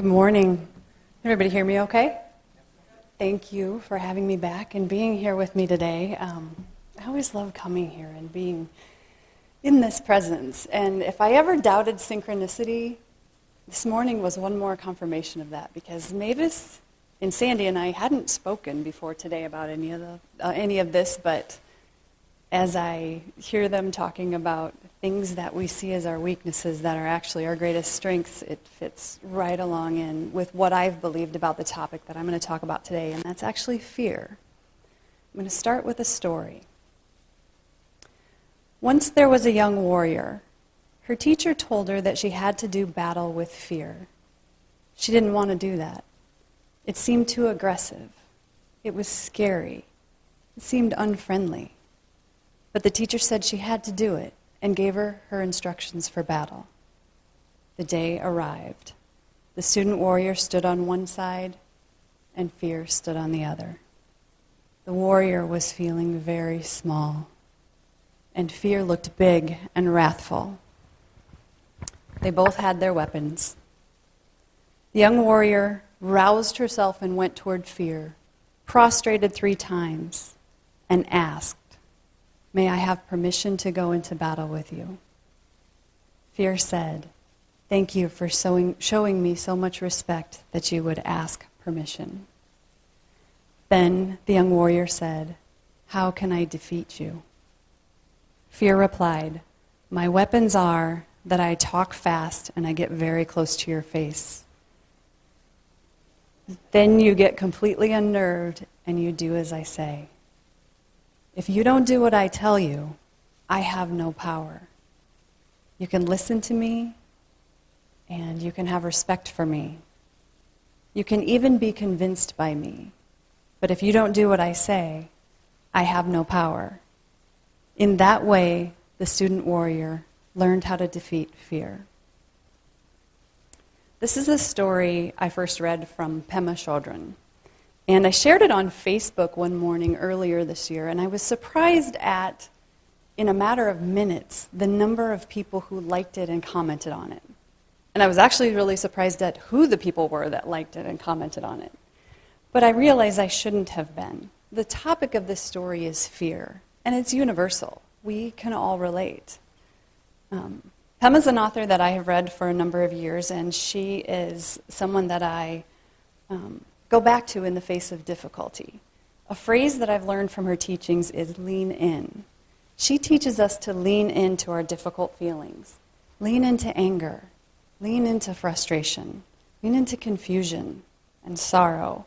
morning. Can everybody hear me okay? Thank you for having me back and being here with me today. I always love coming here and being in this presence. And if I ever doubted synchronicity, this morning was one more confirmation of that, because Mavis and Sandy and I hadn't spoken before today about any of this, but as I hear them talking about things that we see as our weaknesses that are actually our greatest strengths, it fits right along in with what I've believed about the topic that I'm going to talk about today, and that's actually fear. I'm going to start with a story. Once there was a young warrior. Her teacher told her that she had to do battle with fear. She didn't want to do that. It seemed too aggressive. It was scary. It seemed unfriendly. But the teacher said she had to do it and gave her her instructions for battle. The day arrived. The student warrior stood on one side and fear stood on the other. The warrior was feeling very small, and fear looked big and wrathful. They both had their weapons. The young warrior roused herself and went toward fear, prostrated 3 times, and asked, "May I have permission to go into battle with you?" Fear said, "Thank you for showing me so much respect that you would ask permission." Then the young warrior said, "How can I defeat you?" Fear replied, "My weapons are that I talk fast and I get very close to your face. Then you get completely unnerved and you do as I say. If you don't do what I tell you, I have no power. You can listen to me and you can have respect for me. You can even be convinced by me. But if you don't do what I say, I have no power." In that way, the student warrior learned how to defeat fear. This is a story I first read from Pema Chodron. And I shared it on Facebook one morning earlier this year, and I was surprised at, in a matter of minutes, the number of people who liked it and commented on it. And I was actually really surprised at who the people were that liked it and commented on it. But I realized I shouldn't have been. The topic of this story is fear, and it's universal. We can all relate. Pema's an author that I have read for a number of years, and she is someone that I go back to in the face of difficulty. A phrase that I've learned from her teachings is lean in. She teaches us to lean into our difficult feelings, lean into anger, lean into frustration, lean into confusion and sorrow.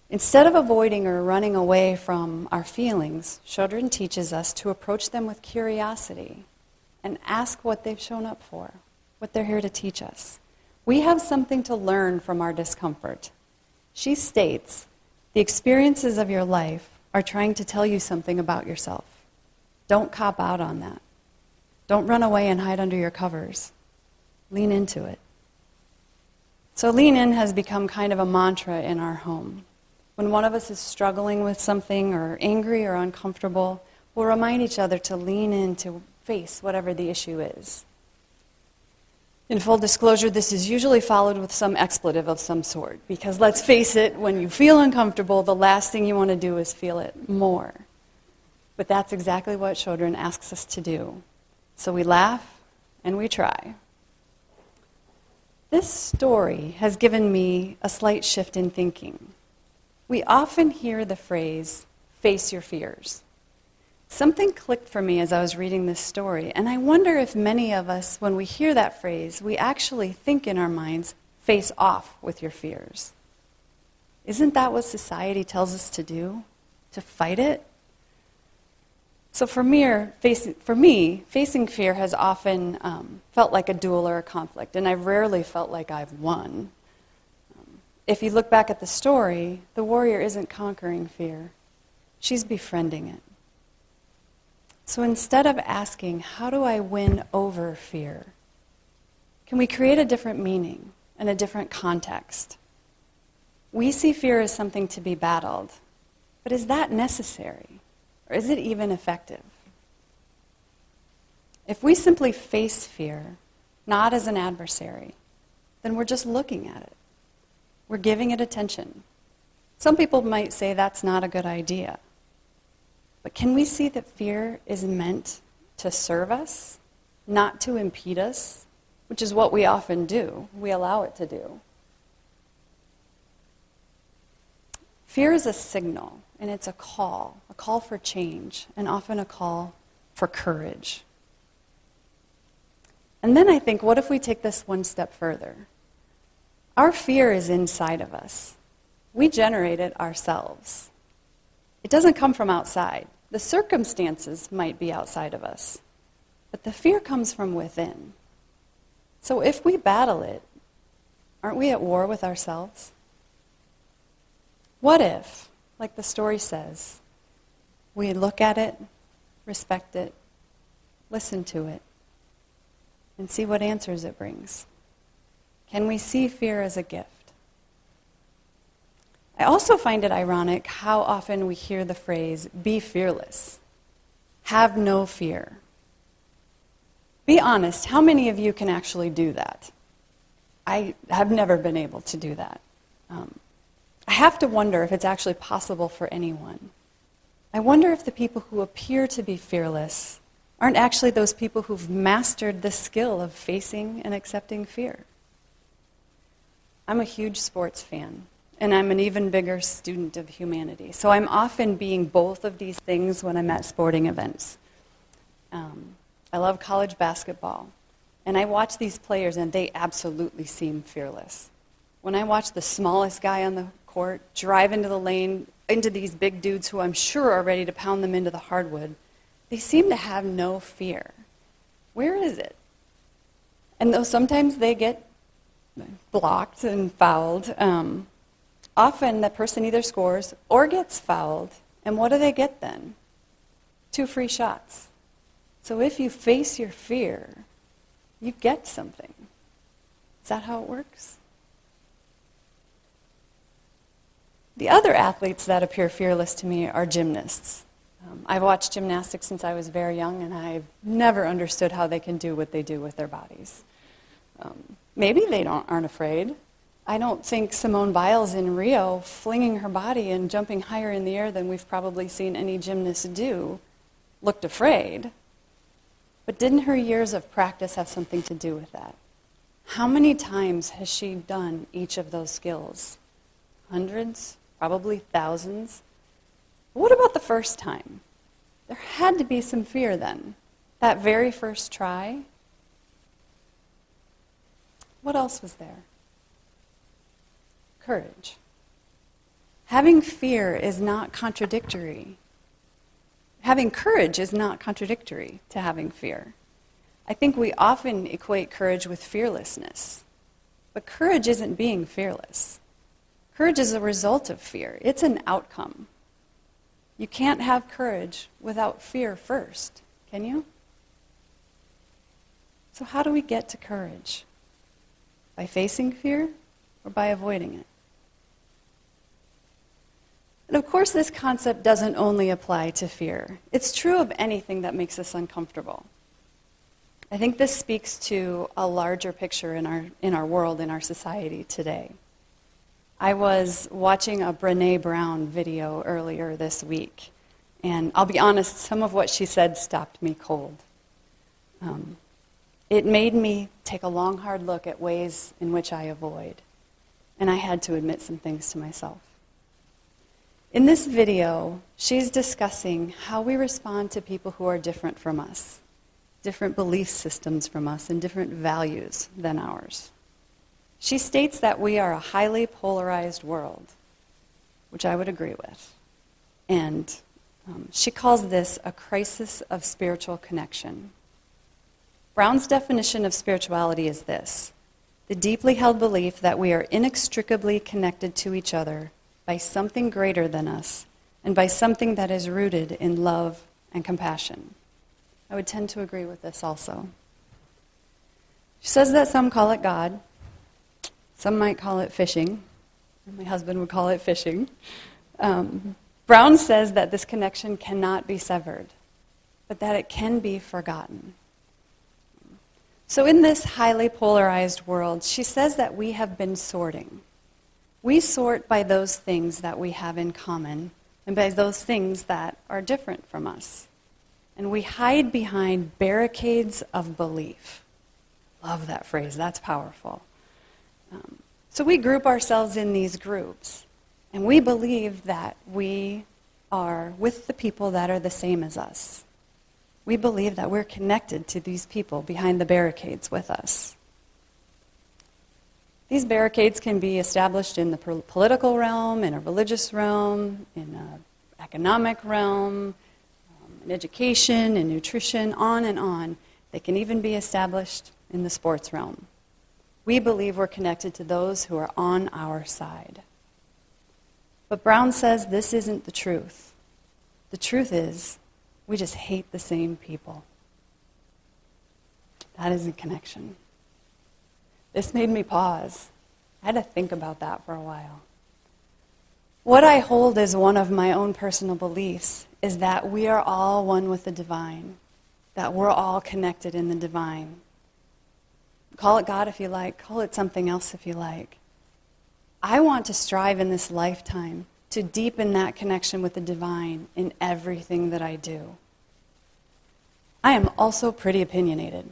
Instead of avoiding or running away from our feelings, Chodron teaches us to approach them with curiosity and ask what they've shown up for, what they're here to teach us. We have something to learn from our discomfort. She states, the experiences of your life are trying to tell you something about yourself. Don't cop out on that. Don't run away and hide under your covers. Lean into it. So lean in has become kind of a mantra in our home. When one of us is struggling with something or angry or uncomfortable, we'll remind each other to lean in to face whatever the issue is. In full disclosure, this is usually followed with some expletive of some sort, because let's face it, when you feel uncomfortable, the last thing you want to do is feel it more. But that's exactly what Chodron asks us to do. So we laugh and we try. This story has given me a slight shift in thinking. We often hear the phrase, "face your fears." Something clicked for me as I was reading this story, and I wonder if many of us, when we hear that phrase, we actually think in our minds, face off with your fears. Isn't that what society tells us to do? To fight it? So for me, facing fear has often felt like a duel or a conflict, and I've rarely felt like I've won. If you look back at the story, the warrior isn't conquering fear. She's befriending it. So instead of asking, how do I win over fear? Can we create a different meaning and a different context? We see fear as something to be battled, but is that necessary? Or is it even effective? If we simply face fear, not as an adversary, then we're just looking at it. We're giving it attention. Some people might say that's not a good idea. But can we see that fear is meant to serve us, not to impede us, which is what we often do. We allow it to do. Fear is a signal, and it's a call for change, and often a call for courage. And then I think, what if we take this one step further? Our fear is inside of us. We generate it ourselves. It doesn't come from outside. The circumstances might be outside of us, but the fear comes from within. So if we battle it, aren't we at war with ourselves? What if, like the story says, we look at it, respect it, listen to it, and see what answers it brings? Can we see fear as a gift? I also find it ironic how often we hear the phrase, be fearless, have no fear. Be honest, how many of you can actually do that? I have never been able to do that. I have to wonder if it's actually possible for anyone. I wonder if the people who appear to be fearless aren't actually those people who've mastered the skill of facing and accepting fear. I'm a huge sports fan, and I'm an even bigger student of humanity. So I'm often being both of these things when I'm at sporting events. I love college basketball, and I watch these players, and they absolutely seem fearless. When I watch the smallest guy on the court drive into the lane, into these big dudes who I'm sure are ready to pound them into the hardwood, they seem to have no fear. Where is it? And though sometimes they get blocked and fouled, often that person either scores or gets fouled, and what do they get then? 2 free shots. So if you face your fear, you get something. Is that how it works? The other athletes that appear fearless to me are gymnasts. I've watched gymnastics since I was very young, and I've never understood how they can do what they do with their bodies. Maybe they aren't afraid. I don't think Simone Biles in Rio, flinging her body and jumping higher in the air than we've probably seen any gymnast do, looked afraid. But didn't her years of practice have something to do with that? How many times has she done each of those skills? Hundreds? Probably thousands? What about the first time? There had to be some fear then. That very first try. What else was there? Courage. Having fear is not contradictory. Having courage is not contradictory to having fear. I think we often equate courage with fearlessness. But courage isn't being fearless. Courage is a result of fear. It's an outcome. You can't have courage without fear first, can you? So how do we get to courage? By facing fear or by avoiding it? And of course, this concept doesn't only apply to fear. It's true of anything that makes us uncomfortable. I think this speaks to a larger picture in our world, in our society today. I was watching a Brené Brown video earlier this week, and I'll be honest, some of what she said stopped me cold. It made me take a long, hard look at ways in which I avoid, and I had to admit some things to myself. In this video, she's discussing how we respond to people who are different from us, different belief systems from us, and different values than ours. She states that we are a highly polarized world, which I would agree with. And she calls this a crisis of spiritual connection. Brown's definition of spirituality is this: the deeply held belief that we are inextricably connected to each other by something greater than us, and by something that is rooted in love and compassion. I would tend to agree with this also. She says that some call it God, some might call it fishing, and my husband would call it fishing. Brown says that this connection cannot be severed, but that it can be forgotten. So in this highly polarized world, she says that we have been sorting. We sort by those things that we have in common and by those things that are different from us. And we hide behind barricades of belief. Love that phrase. That's powerful. So we group ourselves in these groups, and we believe that we are with the people that are the same as us. We believe that we're connected to these people behind the barricades with us. These barricades can be established in the political realm, in a religious realm, in an economic realm, in education, in nutrition, on and on. They can even be established in the sports realm. We believe we're connected to those who are on our side. But Brown says this isn't the truth. The truth is, we just hate the same people. That isn't connection. This made me pause. I had to think about that for a while. What I hold as one of my own personal beliefs is that we are all one with the divine, that we're all connected in the divine. Call it God if you like, call it something else if you like. I want to strive in this lifetime to deepen that connection with the divine in everything that I do. I am also pretty opinionated.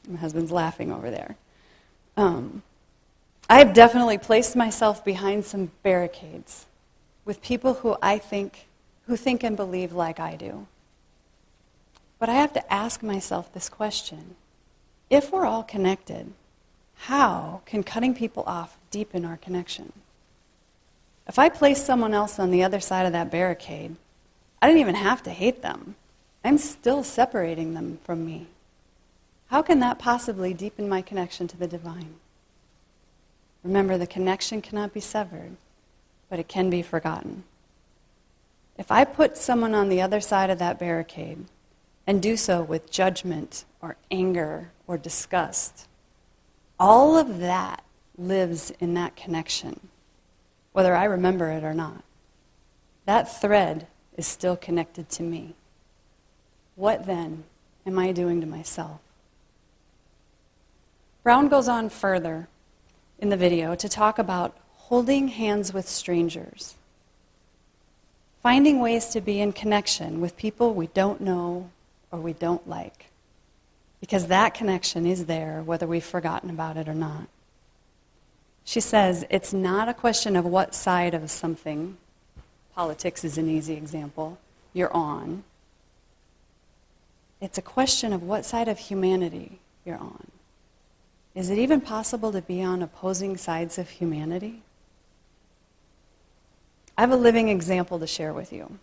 My husband's laughing over there. I have definitely placed myself behind some barricades with people who think and believe like I do. But I have to ask myself this question. If we're all connected, how can cutting people off deepen our connection? If I place someone else on the other side of that barricade, I don't even have to hate them. I'm still separating them from me. How can that possibly deepen my connection to the divine? Remember, the connection cannot be severed, but it can be forgotten. If I put someone on the other side of that barricade and do so with judgment or anger or disgust, all of that lives in that connection, whether I remember it or not. That thread is still connected to me. What then am I doing to myself? Brown goes on further in the video to talk about holding hands with strangers, finding ways to be in connection with people we don't know or we don't like, because that connection is there whether we've forgotten about it or not. She says it's not a question of what side of something, politics is an easy example, you're on. It's a question of what side of humanity you're on. Is it even possible to be on opposing sides of humanity? I have a living example to share with you.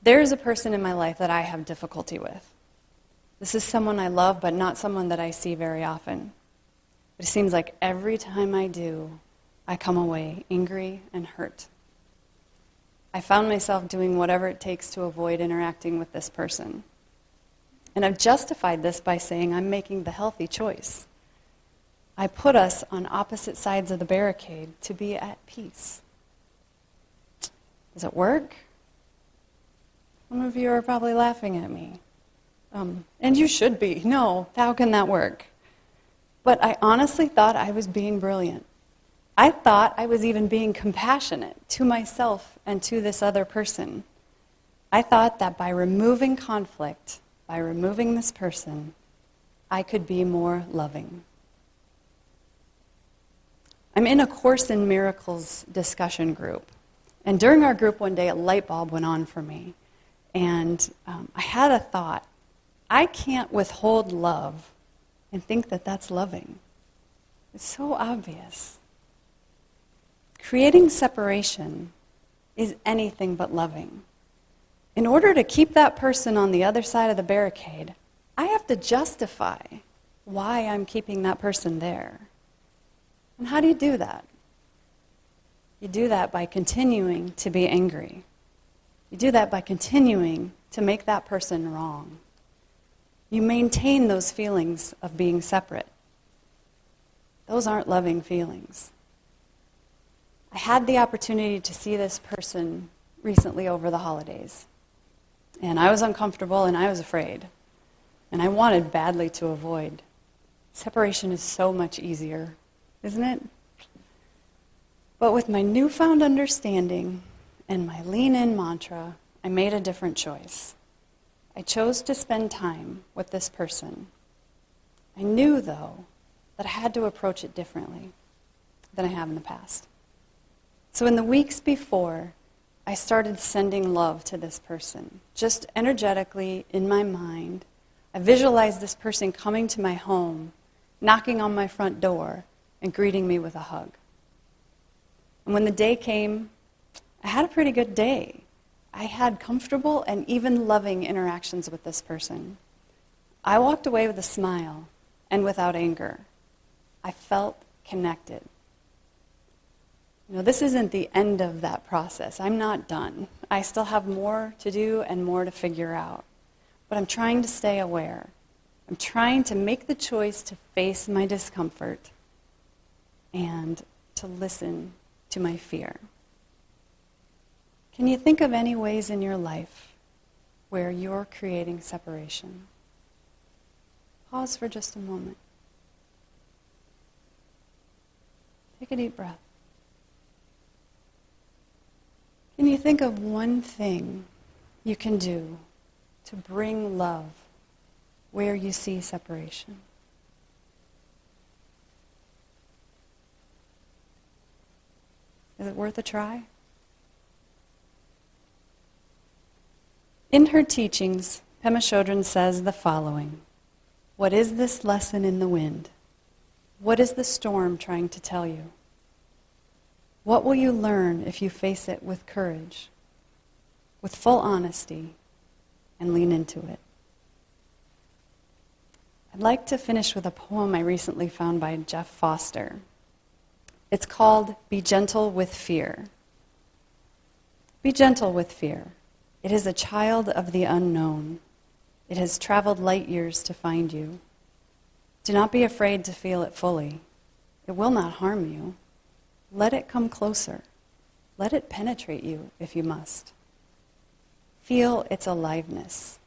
There is a person in my life that I have difficulty with. This is someone I love, but not someone that I see very often. But it seems like every time I do, I come away angry and hurt. I found myself doing whatever it takes to avoid interacting with this person. And I've justified this by saying I'm making the healthy choice. I put us on opposite sides of the barricade to be at peace. Does it work? Some of you are probably laughing at me. And you should be. No, how can that work? But I honestly thought I was being brilliant. I thought I was even being compassionate to myself and to this other person. I thought that by removing conflict, by removing this person, I could be more loving. I'm in a Course in Miracles discussion group. And during our group one day, a light bulb went on for me. And I had a thought. I can't withhold love and think that that's loving. It's so obvious. Creating separation is anything but loving. In order to keep that person on the other side of the barricade, I have to justify why I'm keeping that person there. And how do you do that? You do that by continuing to be angry. You do that by continuing to make that person wrong. You maintain those feelings of being separate. Those aren't loving feelings. I had the opportunity to see this person recently over the holidays. And I was uncomfortable and I was afraid. and I wanted badly to avoid. Separation is so much easier, isn't it? But with my newfound understanding and my lean-in mantra, I made a different choice. I chose to spend time with this person. I knew, though, that I had to approach it differently than I have in the past. So in the weeks before, I started sending love to this person. Just energetically, in my mind, I visualized this person coming to my home, knocking on my front door, and greeting me with a hug. And when the day came, I had a pretty good day. I had comfortable and even loving interactions with this person. I walked away with a smile and without anger. I felt connected. You know, this isn't the end of that process. I'm not done. I still have more to do and more to figure out. But I'm trying to stay aware. I'm trying to make the choice to face my discomfort and to listen to my fear. Can you think of any ways in your life where you're creating separation? Pause for just a moment. Take a deep breath. Can you think of one thing you can do to bring love where you see separation? Is it worth a try? In her teachings, Pema Chodron says the following: what is this lesson in the wind? What is the storm trying to tell you? What will you learn if you face it with courage, with full honesty, and lean into it? I'd like to finish with a poem I recently found by Jeff Foster. It's called Be Gentle with Fear. Be gentle with fear. It is a child of the unknown. It has traveled light years to find you. Do not be afraid to feel it fully. It will not harm you. Let it come closer. Let it penetrate you if you must. Feel its aliveness,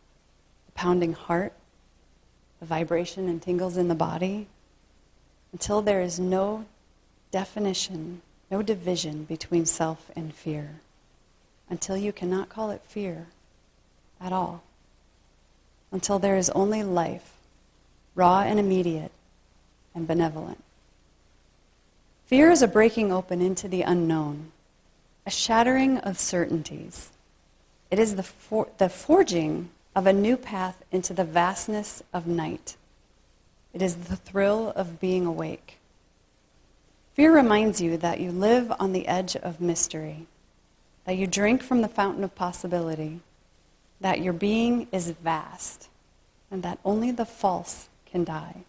the pounding heart, the vibration and tingles in the body, until there is no definition, no division between self and fear, until you cannot call it fear at all, until there is only life, raw and immediate and benevolent. Fear is a breaking open into the unknown, a shattering of certainties. It is the forging of a new path into the vastness of night. It is the thrill of being awake. Fear reminds you that you live on the edge of mystery, that you drink from the fountain of possibility, that your being is vast, and that only the false can die.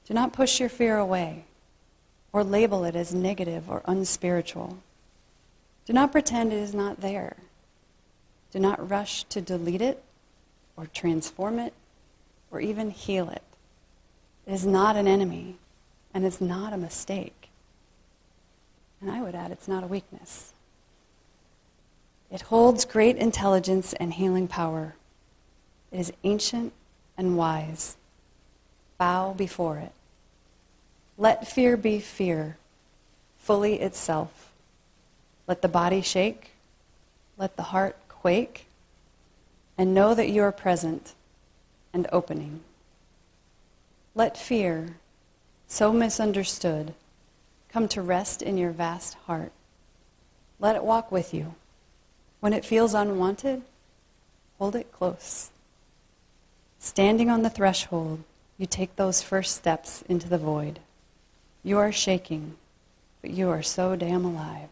Do not push your fear away or label it as negative or unspiritual. Do not pretend it is not there. Do not rush to delete it or transform it or even heal it. It is not an enemy, and it's not a mistake. And I would add, it's not a weakness. It holds great intelligence and healing power. It is ancient and wise. Bow before it. Let fear be fear, fully itself. Let the body shake, let the heart quake, and know that you are present and opening. Let fear, so misunderstood, come to rest in your vast heart. Let it walk with you. When it feels unwanted, hold it close. Standing on the threshold, you take those first steps into the void. You are shaking, but you are so damn alive.